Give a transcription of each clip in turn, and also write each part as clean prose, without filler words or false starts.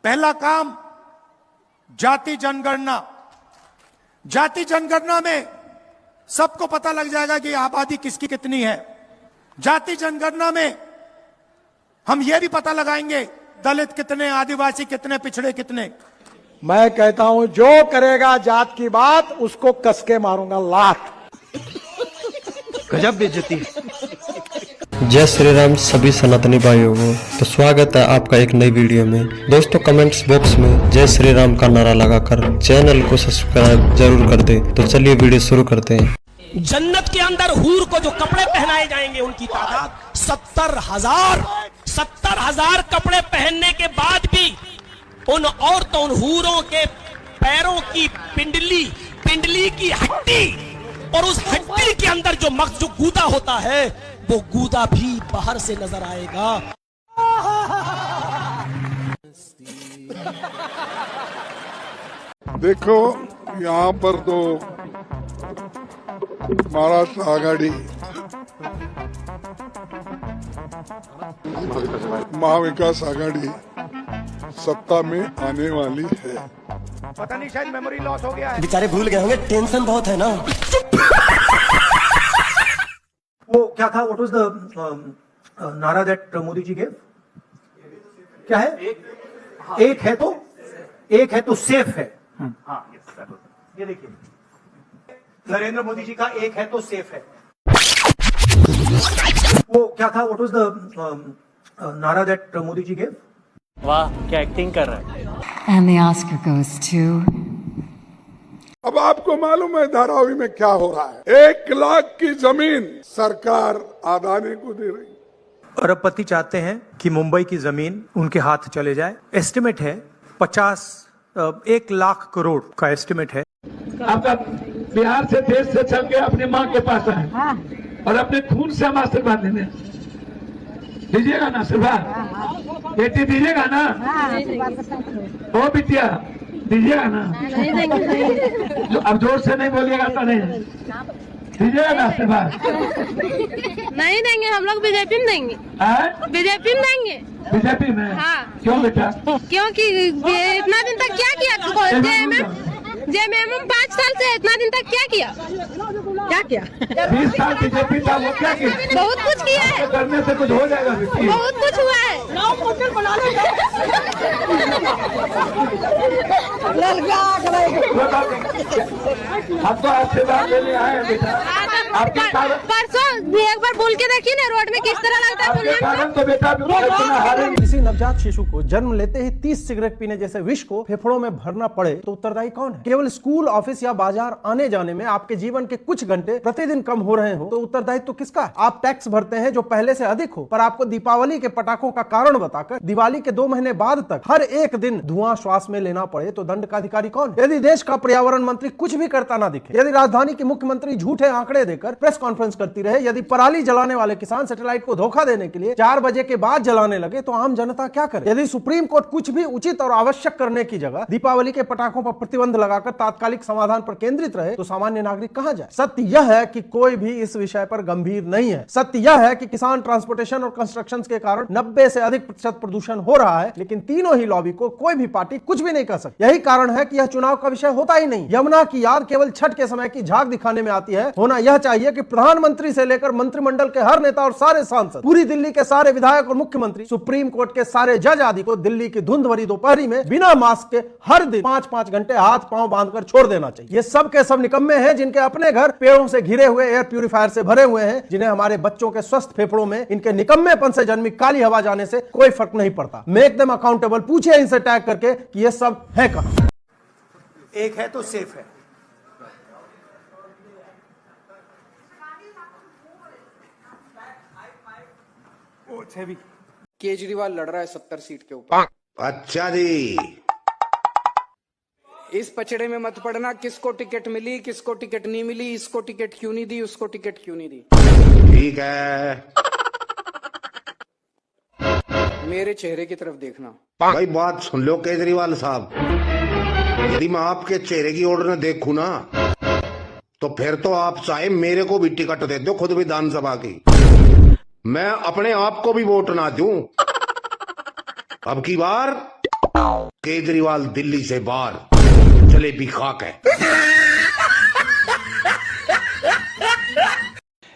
पहला काम जाति जनगणना। जाति जनगणना में सबको पता लग जाएगा कि आबादी किसकी कितनी है। जाति जनगणना में हम यह भी पता लगाएंगे दलित कितने, आदिवासी कितने, पिछड़े कितने। मैं कहता हूं जो करेगा जात की बात उसको कसके मारूंगा लात। गजब बेइज्जती। जय श्री राम सभी सनातनी भाइयों को। तो स्वागत है आपका एक नई वीडियो में। दोस्तों कमेंट्स बॉक्स में जय श्री राम का नारा लगाकर चैनल को सब्सक्राइब जरूर कर दें। तो चलिए वीडियो शुरू करते हैं। जन्नत के अंदर हूर को जो कपड़े पहनाए जाएंगे उनकी तादाद 70,000 कपड़े पहनने के बाद भी उन औरतों, उन हूरों के पैरों की पिंडली की हड्डी और उस हड्डी के अंदर जो मग़ज़ जो गूदा होता है वो गूदा भी बाहर से नजर आएगा। देखो यहाँ पर तो महाराष्ट्र आघाड़ी महाविकास आघाड़ी सत्ता में आने वाली है। पता नहीं शायद मेमोरी लॉस हो गया है। बेचारे भूल गए होंगे, टेंशन बहुत है ना। वो क्या था? व्हाट वाज द नारा दैट मोदी जी गेव? क्या है? एक है तो सेफ है। ये देखिए नरेंद्र मोदी जी का एक है तो सेफ है। वो क्या था? व्हाट वाज द नारा दैट मोदी जी गेव? वाह क्या एक्टिंग कर रहा है। And the Oscar goes to... अब आपको मालूम है धारावी में क्या हो रहा है। 1 लाख की जमीन सरकार अदानी को दे रही। अरबपति चाहते हैं कि मुंबई की जमीन उनके हाथ चले जाए। एस्टिमेट है 1 लाख करोड़ का एस्टिमेट है। आपका बिहार से देश से चल के अपने माँ के पास आए और अपने खून से हम आशीर्वाद देने दीजिएगा ना। आशीर्वाद बेटी दीजिएगा ना। ओ बिटिया दीजिएगा ना। अब जोर से नहीं बोलिएगा तो नहीं दीजिएगा ना आशीर्वाद। नहीं देंगे, हम लोग बीजेपी में देंगे। बीजेपी में देंगे। बीजेपी में? हाँ। क्यों बेटा? क्योंकि इतना दिन तक क्या किया जेएमएम 5 साल से इतना दिन तक क्या किया? 20 साल बीजेपी था, वो क्या किया? बहुत कुछ किया है। करने से कुछ हो जाएगा। बहुत कुछ हुआ है। हम तो आशीर्वाद लेने आए बेटा। परसों एक बार बोल के देखिए ना रोड में किस तरह लगता है। तो बेटा किसी नवजात शिशु को जन्म लेते ही 30 सिगरेट पीने जैसे विष को फेफड़ों में भरना पड़े तो उत्तरदायी कौन है? केवल स्कूल, ऑफिस या बाजार आने जाने में आपके जीवन के कुछ घंटे प्रतिदिन कम हो रहे हो तो उत्तरदायित्व किसका है? आप टैक्स भरते हैं जो पहले से अधिक हो, पर आपको दीपावली के पटाखों का कारण बताकर दिवाली के 2 महीने बाद तक हर एक दिन धुआं श्वास में लेना पड़े तो दंड का अधिकारी कौन है? यदि देश का पर्यावरण मंत्री कुछ भी करता ना दिखे, यदि राजधानी की मुख्यमंत्री झूठे आंकड़े देकर प्रेस कॉन्फ्रेंस करती रहे, यदि पराली जलाने वाले किसान सैटेलाइट को धोखा देने के लिए 4 बजे के बाद जलाने लगे तो आम जनता क्या करे? यदि सुप्रीम कोर्ट कुछ भी उचित और आवश्यक करने की जगह दीपावली के पटाखों पर प्रतिबंध लगाकर तात्कालिक समाधान पर केंद्रित रहे तो सामान्य नागरिक कहां जाए? सत्य यह है कि कोई भी इस विषय पर गंभीर नहीं है। सत्य यह है कि किसान, ट्रांसपोर्टेशन और कंस्ट्रक्शन के कारण 90 से अधिक प्रतिशत प्रदूषण हो रहा है, लेकिन तीनों ही लॉबी को कोई भी पार्टी कुछ भी नहीं कर सकती। यही कारण है कि यह चुनाव का विषय होता ही नहीं। यमुना की याद केवल छठ के समय की झांक दिखाने में आती है। होना यह चाहिए कि प्रधानमंत्री से लेकर मंत्रिमंडल के हर नेता और सारे सांसद, पूरी दिल्ली के सारे विधायक और मुख्यमंत्री, सुप्रीम कोर्ट के सारे जज आदि को दिल्ली की धुंध भरी दोपहरी में बिना मास्क के हर दिन 5-5 घंटे हाथ पांव बांधकर छोड़ देना चाहिए। ये सब के सब निकम्मे हैं जिनके अपने घर पेड़ों से घिरे हुए एयर प्यूरिफायर से भरे हुए हैं, जिन्हें हमारे बच्चों के स्वस्थ फेफड़ों में इनके निकम्मेपन से जन्मी काली हवा जाने से कोई फर्क नहीं पड़ता। Make them accountable. पूछिए इनसे टैग करके कि ये सब है कहां। एक है तो सेफ है। केजरीवाल लड़ रहा है 70 सीट के ऊपर। अच्छा जी। इस पचड़े में मत पड़ना किसको टिकट मिली, किसको टिकट नहीं मिली, इसको टिकट क्यों नहीं दी, उसको टिकट क्यों नहीं दी। ठीक है। मेरे चेहरे की तरफ देखना। भाई बात सुन लो केजरीवाल साहब, यदि मैं आपके चेहरे की ओर न देखूं ना तो फिर तो आप चाहे मेरे को भी टिकट दे दो खुद विधानसभा की, मैं अपने आप को भी वोट ना दूं। अब की बार केजरीवाल दिल्ली से बाहर जलेबी खाक है।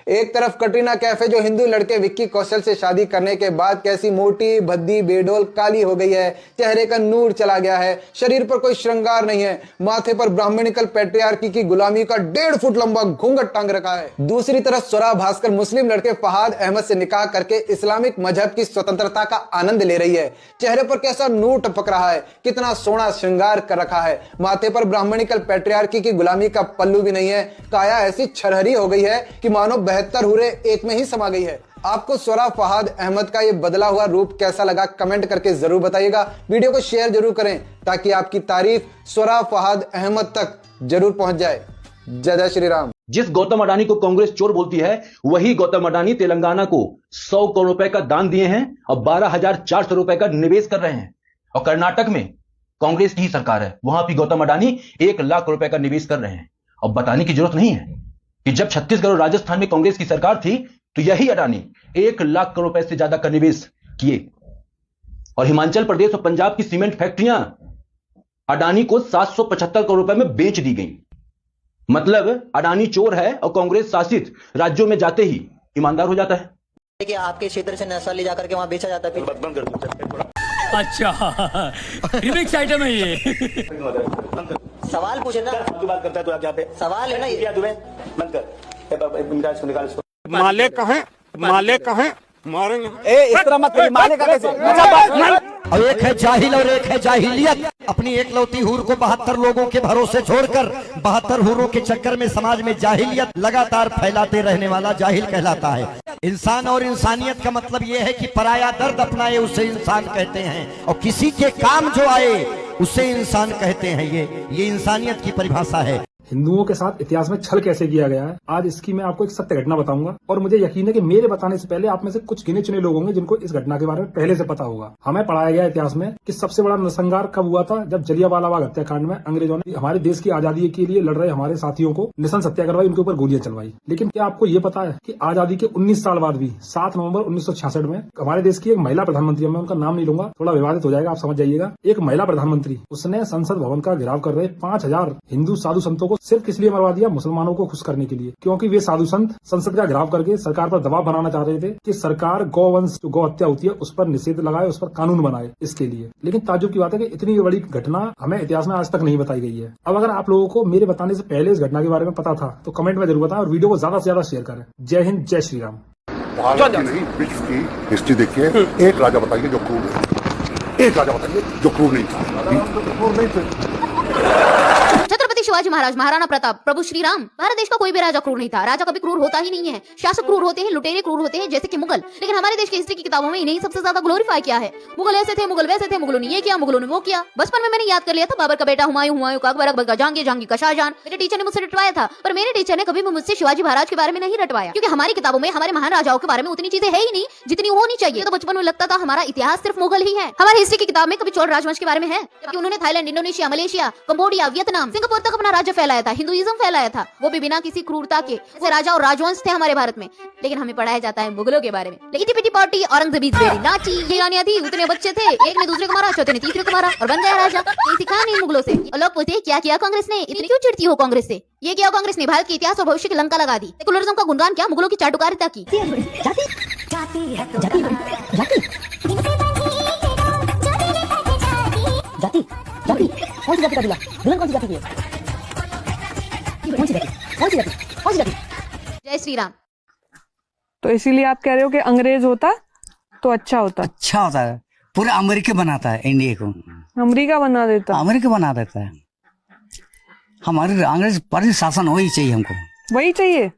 एक तरफ कटरीना कैफ है जो हिंदू लड़के विक्की कौशल से शादी करने के बाद कैसी मोटी भद्दी बेडोल काली हो गई है, चेहरे का नूर चला गया है, शरीर पर कोई श्रृंगार नहीं है, माथे पर ब्राह्मणिकल पैट्रियार्की की गुलामी का 1.5 फुट लंबा घूंघट टांग रखा है। दूसरी तरफ स्वरा भास्कर मुस्लिम लड़के फहाद अहमद से निकाह करके इस्लामिक मजहब की स्वतंत्रता का आनंद ले रही है। चेहरे पर कैसा नूर टपक रहा है, कितना सोना श्रृंगार कर रखा है, माथे पर ब्राह्मणिकल पैट्रियार्की की गुलामी का पल्लू भी नहीं है, काया ऐसी छरहरी हो गई है कि मानो 72 हुरे एक में ही समा गई है। आपको स्वरा फहाद अहमद का ये बदला हुआ रूप कैसा लगा कमेंट करके जरूर बताइएगा। वीडियो को शेयर जरूर करें ताकि आपकी तारीफ स्वरा फहाद अहमद तक जरूर पहुंच जाए। जय जय श्री राम। जिस गौतम अडानी को कांग्रेस चोर बोलती है, वही गौतम अडानी तेलंगाना को 100 करोड़ रुपए का दान दिए हैं और 12,400 रुपए का निवेश कर रहे हैं। और कर्नाटक में कांग्रेस की ही सरकार है, वहां भी गौतम अडानी 1 लाख रुपए का निवेश कर रहे हैं। और बताने की जरूरत नहीं है कि जब छत्तीसगढ़ और राजस्थान में कांग्रेस की सरकार थी तो यही अडानी 1 लाख करोड़ रुपए से ज्यादा का निवेश किए। और हिमाचल प्रदेश और पंजाब की सीमेंट फैक्ट्रियां अडानी को 775 करोड़ रुपए में बेच दी गई। मतलब अडानी चोर है और कांग्रेस शासित राज्यों में जाते ही ईमानदार हो जाता है। कि आपके क्षेत्र से नशा ले जाकर के वहां बेचा जाता है। बंद कर दो। अच्छा, रिमिक्स आइटम है ये। सवाल पूछे ना, बात करता है तो आप यहाँ पे सवाल है ना ये। बंद कर, निकाल। माले कहें, माले कहें, मारेंगे। इस तरह मत करिए, माले का कैसे? और एक है जाहिल और एक है जाहिलियत। अपनी एकलौती हूर को 72 लोगों के भरोसे छोड़कर 72 हूरों के चक्कर में समाज में जाहिलियत लगातार फैलाते रहने वाला जाहिल कहलाता है। इंसान और इंसानियत का मतलब यह है कि पराया दर्द अपनाए उसे इंसान कहते हैं, और किसी के काम जो आए उसे इंसान कहते हैं। ये इंसानियत की परिभाषा है। हिंदुओं के साथ इतिहास में छल कैसे किया गया है, आज इसकी मैं आपको एक सत्य घटना बताऊंगा। और मुझे यकीन है कि मेरे बताने से पहले आप में से कुछ गिने चुने लोग होंगे जिनको इस घटना के बारे में पहले से पता होगा। हमें पढ़ाया गया इतिहास में कि सबसे बड़ा नरसंहार कब हुआ था, जब जलियांवाला बाग हत्याकांड में अंग्रेजों ने हमारे देश की आजादी के लिए लड़ रहे हमारे साथियों को निशंस हत्या करवाई, उनके ऊपर गोलियां चलवाई। लेकिन क्या आपको ये पता है कि आजादी के 19 साल बाद भी 7 नवंबर 1966 में हमारे देश की एक महिला प्रधानमंत्री, मैं उनका नाम नहीं लूंगा, थोड़ा विवादित हो जाएगा, आप समझ जाइएगा, एक महिला प्रधानमंत्री, उसने संसद भवन का घेराव कर रहे 5000 हिंदू साधु संतों को सिर्फ इसलिए मरवा दिया, मुसलमानों को खुश करने के लिए, क्योंकि वे साधु संत संसद का घेराव करके सरकार पर दबाव बनाना चाह रहे थे कि सरकार गौवंश जो गौ हत्या होती है उस पर निषेध लगाए, उस पर कानून बनाए इसके लिए। लेकिन ताज्जुब की बात है कि इतनी बड़ी घटना हमें इतिहास में आज तक नहीं बताई गई है। अब अगर आप लोगों को मेरे बताने से पहले इस घटना के बारे में पता था तो कमेंट में जरूर बताएं और वीडियो को ज्यादा से ज्यादा शेयर करें। जय हिंद, जय श्री राम। भारत की नहीं, विश्व की हिस्ट्री देखिए। एक राजा बताइए जो क्रूर है, एक राजा बताइए जो क्रूर नहीं था। छत्रपति शिवाजी महाराज, महाराणा प्रताप, प्रभु श्री राम। भारत देश का कोई भी राजा क्रूर नहीं था। राजा कभी क्रूर होता ही नहीं है। शासक क्रूर होते हैं, लुटेरे क्रूर होते हैं, जैसे कि मुगल। लेकिन हमारे देश की हिस्ट्री की किताबों में इन्हें सबसे ज्यादा ग्लोरीफाई किया है। मुगल ऐसे थे, मुगल वैसे थे, मुगलों ने ये किया, मुगलों ने वो किया। बचपन में मैंने याद कर लिया था बाबर का बेटा हुमायूं, हुमायूं का अकबर, अकबर का जहांगीर, जहांगीर का शाहजहां। मेरे टीचर ने मुझसे रटवाया था, पर मेरे टीचर ने कभी भी मुझसे शिवाजी महाराज के बारे में नहीं रटवाया, क्योंकि हमारी किताबों में हमारे महान राजाओं के बारे में उतनी चीजें है ही नहीं जितनी होनी चाहिए। तो बचपन में लगता था हमारा इतिहास सिर्फ मुगल ही है। हमारी हिस्ट्री की किताब में कभी चोल राजवंश के बारे में है, जबकि उन्होंने Thailand, Indonesia, Malaysia, Cambodia, Vietnam, Singapore तक अपना राज्य फैलाया था, हिंदुइज्म फैलाया था, वो भी बिना किसी क्रूरता के। जैसे राजा और राजवंश थे हमारे भारत में, लेकिन हमें पढ़ाया जाता है मुगलों के बारे में। इटी पिटी पार्टी, औरंगजेब बेरी नाची, ये गानियां थी। उतने बच्चे थे, एक ने दूसरे को मारा, चौथे ने तीसरे को मारा और बन गया राजा। ये सीखा नहीं मुगलों से। और लोग पूछते क्या किया कांग्रेस ने, इतनी क्यों चिढ़ती हो कांग्रेस से? ये किया कांग्रेस ने, भारत के इतिहास और भविष्य की लंका लगा दी। सेकुलरिज्म का गुणगान किया, मुगलों की चाटुकारिता की। जय श्री राम। तो इसीलिए आप कह रहे हो कि अंग्रेज होता तो अच्छा होता? अच्छा होता है, पूरा अमेरिका बनाता है इंडिया को, अमेरिका बना देता, अमेरिका बना देता है। हमारे अंग्रेज पर शासन वही चाहिए, हमको वही चाहिए,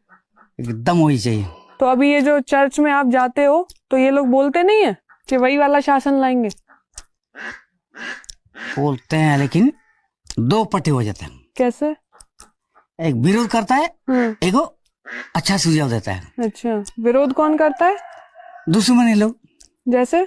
एकदम वही चाहिए। तो अभी ये जो चर्च में आप जाते हो तो ये लोग बोलते नहीं है कि वही वाला शासन लाएंगे? बोलते हैं, लेकिन दो पट्टे हो जाते हैं। कैसे? एक विरोध करता है, एक अच्छा सुझाव देता है। अच्छा, विरोध कौन करता है? दुश्मनी लोग, जैसे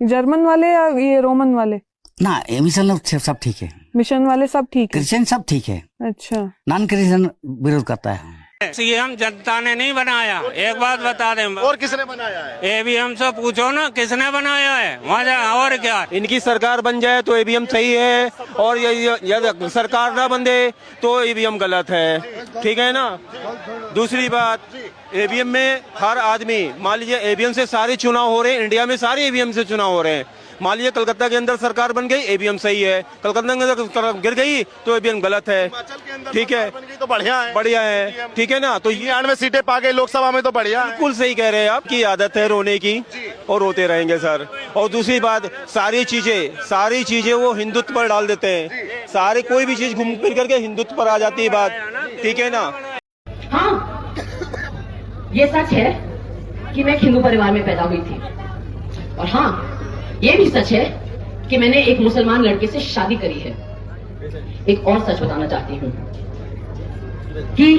जर्मन वाले या ये रोमन वाले? ना, ये मिशन लोग सब ठीक है, मिशन वाले सब ठीक है, क्रिश्चियन सब ठीक है। अच्छा, नॉन क्रिश्चियन विरोध करता है। सीएम जनता ने नहीं बनाया, एक बात बता दें। और किसने बनाया है? ईवीएम से पूछो ना किसने बनाया है, वहाँ और क्या। इनकी सरकार बन जाए तो ईवीएम सही है, और यदि सरकार ना बन दे तो ईवीएम गलत है, ठीक है ना। दूसरी बात, ईवीएम में हर आदमी, मान लीजिए ईवीएम से सारे चुनाव हो रहे हैं, इंडिया में सारे ईवीएम से चुनाव हो रहे हैं। मान लीजिए कलकत्ता के अंदर सरकार बन गई, ईवीएम सही है, कलकत्ता के अंदर गिर गई तो ईवीएम गलत है, ठीक है, तो बढ़िया है, ठीक है ना। तो 93 सीटें पा गए लोकसभा में, तो बढ़िया, बिल्कुल सही कह रहे हैं आप, की आदत है रोने की और रोते रहेंगे सर। और दूसरी बात, सारी चीजें वो हिंदुत्व पर डाल देते हैं, सारे कोई भी चीज घूम फिर करके हिंदुत्व पर आ जाती है बात, ठीक है ना। हाँ, ये सच है कि मैं एक हिंदू परिवार में पैदा हुई थी, और हाँ ये भी सच है कि मैंने एक मुसलमान लड़के से शादी करी है। एक और सच बताना चाहती हूँ कि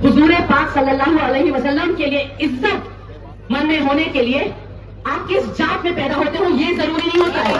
हुजूर पाक सल्लल्लाहु अलैहि वसल्लम के लिए इज्जत मन में होने के लिए आप किस जात में पैदा होते हो ये जरूरी नहीं होता है।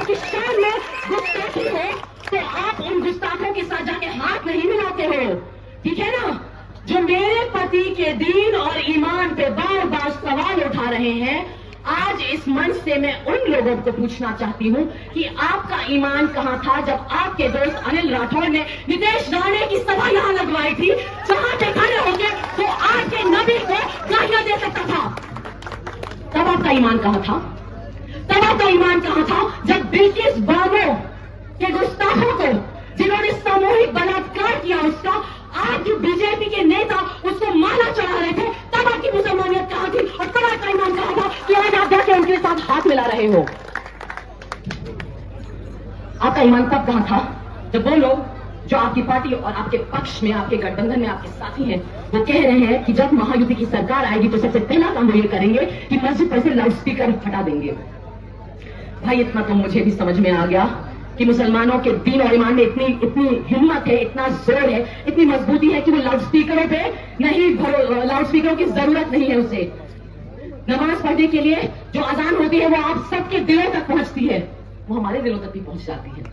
की शान में गुस्ताखी हो तो आप उन गुस्ताखों के साथ जाके हाथ नहीं मिलाते हो, ठीक है ना। जो मेरे पति के दीन और ईमान पे बार बार सवाल उठा रहे हैं, आज इस मंच से मैं उन लोगों को पूछना चाहती हूँ कि आपका ईमान कहाँ था जब आपके दोस्त अनिल राठौर ने नितेश राणे की सभा यहाँ लगवाई थी, जहाँ पे खड़े होकर वो आज के नबी को गालियां दे सकता था। तब आपका ईमान कहाँ था? तब आपका ईमान कहाँ था जब बिल्किस बानो के गुस्ताखों को, जिन्होंने सामूहिक बलात्कार किया उसका, आज जो बीजेपी के नेता उसको माला चढ़ा रहे थे, तब आपकी मुसलमानियत कहाँ थी और तब आपका ईमान कहाँ था कि आज आप जाके उनके साथ हाथ मिला रहे हो? आपका ईमान तब कहाँ था जब वो लोग जो आपकी पार्टी और आपके पक्ष में, आपके गठबंधन में आपके साथी हैं, वो कह रहे हैं कि जब महायुति की सरकार आएगी तो सबसे पहला काम वो ये करेंगे कि मस्जिद पर से लाउड स्पीकर हटा देंगे। भाई इतना तो मुझे भी समझ में आ गया कि मुसलमानों के दीन और ईमान में इतनी हिम्मत है, इतना जोर है, इतनी मजबूती है कि वो लाउड स्पीकरों पे नहीं, लाउड स्पीकरों की जरूरत नहीं है उसे। नमाज पढ़ने के लिए जो अजान होती है वो आप सबके दिलों तक पहुंचती है, वो हमारे दिलों तक भी पहुंच जाती है।